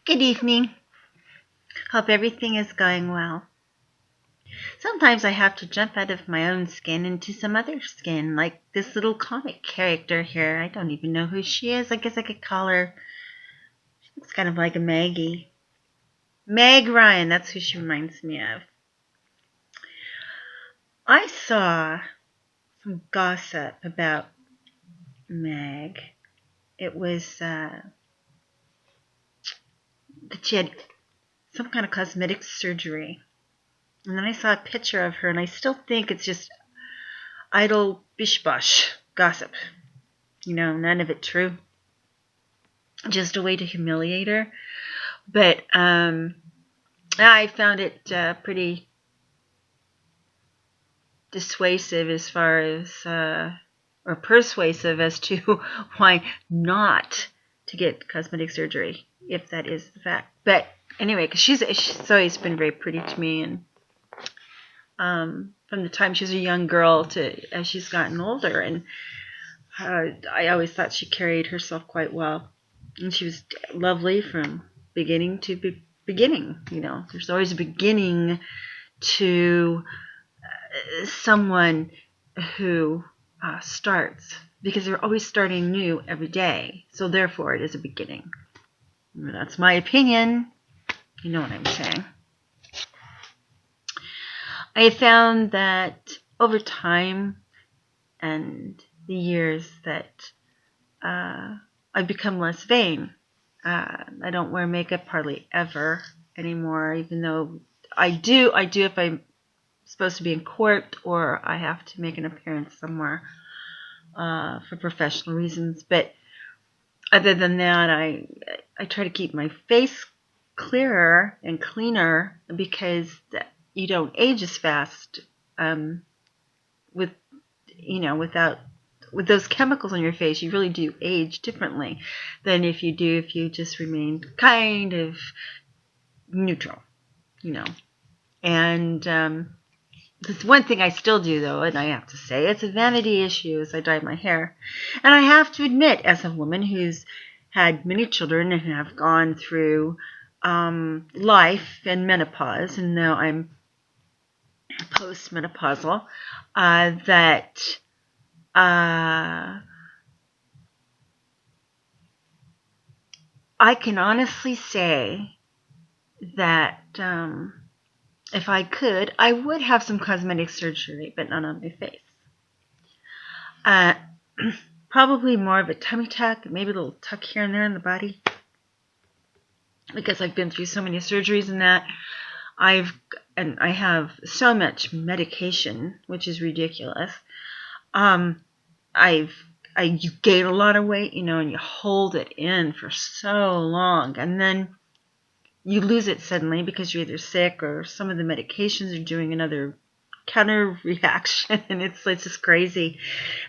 Good evening. Hope everything is going well. Sometimes I have to jump out of my own skin into some other skin, like this little comic character here. I don't even know who she is. I guess I could call her, she looks kind of like a Maggie. Meg Ryan, that's who she reminds me of. I saw some gossip about Meg. It was that she had some kind of cosmetic surgery. And then I saw a picture of her, and I still think it's just idle bish-bosh gossip. None of it true. Just a way to humiliate her. But I found it pretty dissuasive as far as, or persuasive as to why not to get cosmetic surgery, if that is the fact. But anyway, because she's always been very pretty to me, and from the time she was a young girl to as she's gotten older, and I always thought she carried herself quite well, and she was lovely from beginning to beginning. There's always a beginning to someone who starts, because they're always starting new every day. So therefore, it is a beginning. That's my opinion. You know what I'm saying. I found that over time and the years that I've become less vain. I don't wear makeup hardly ever anymore, even though I do if I'm supposed to be in court or I have to make an appearance somewhere for professional reasons. But other than that, I try to keep my face clearer and cleaner, because you don't age as fast with those chemicals on your face. You really do age differently than if you just remained kind of neutral, And there's one thing I still do, though, and I have to say it's a vanity issue, is I dye my hair. And I have to admit, as a woman who's had many children and have gone through life and menopause, and now I'm postmenopausal, that I can honestly say that if I could, I would have some cosmetic surgery, but not on my face. Probably more of a tummy tuck, maybe a little tuck here and there in the body, because I've been through so many surgeries and that. I have so much medication, which is ridiculous. You gain a lot of weight, and you hold it in for so long, and then you lose it suddenly because you're either sick or some of the medications are doing another counter reaction, and it's just crazy.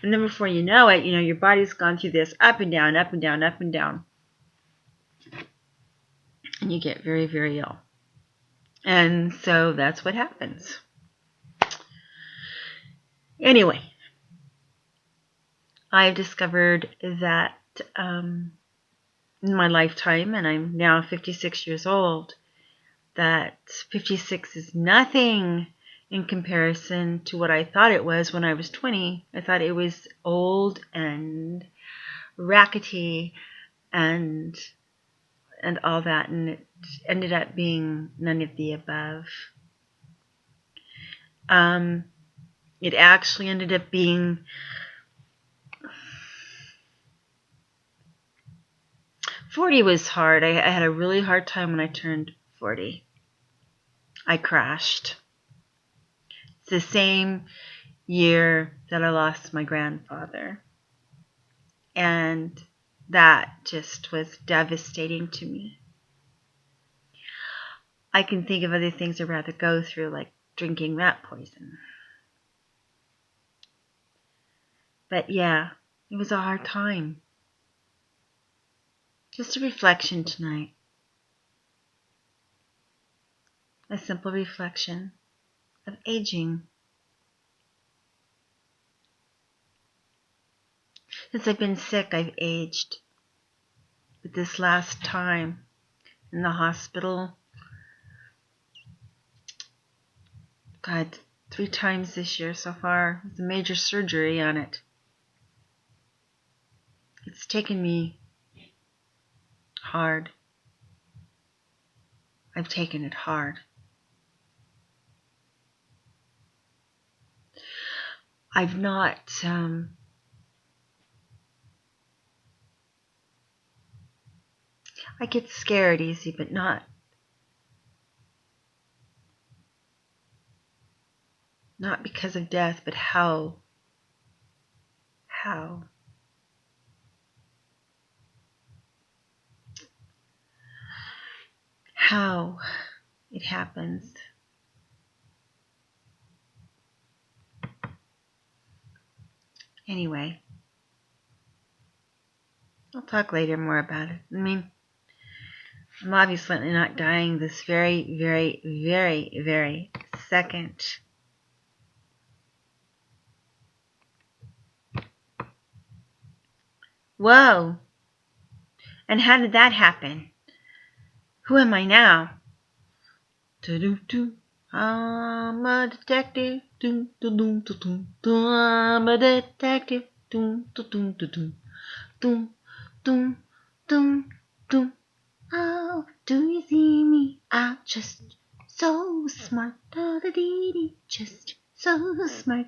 And then before you know it, your body's gone through this up and down, up and down, up and down, and you get very, very ill. And so that's what happens. Anyway, I've discovered that in my lifetime, and I'm now 56 years old, that 56 is nothing in comparison to what I thought it was when I was 20. I thought it was old and rackety and all that, and it ended up being none of the above. It actually ended up being 40 was hard. I had a really hard time when I turned 40. I crashed. It's the same year that I lost my grandfather. And that just was devastating to me. I can think of other things I'd rather go through, like drinking rat poison. But yeah, it was a hard time. Just a reflection tonight. A simple reflection of aging. Since I've been sick, I've aged. But this last time, in the hospital. God, 3 times this year so far. It's a major surgery on it. It's taken me hard. I've taken it hard. I've not I get scared easy, but not because of death, but how it happens. Anyway, I'll talk later more about it. I mean, I'm obviously not dying this very, very, very, very second. Whoa! And how did that happen? Who am I now? I'm a detective. I'm a detective. Oh, do you see me? I'm just so smart. Just so smart.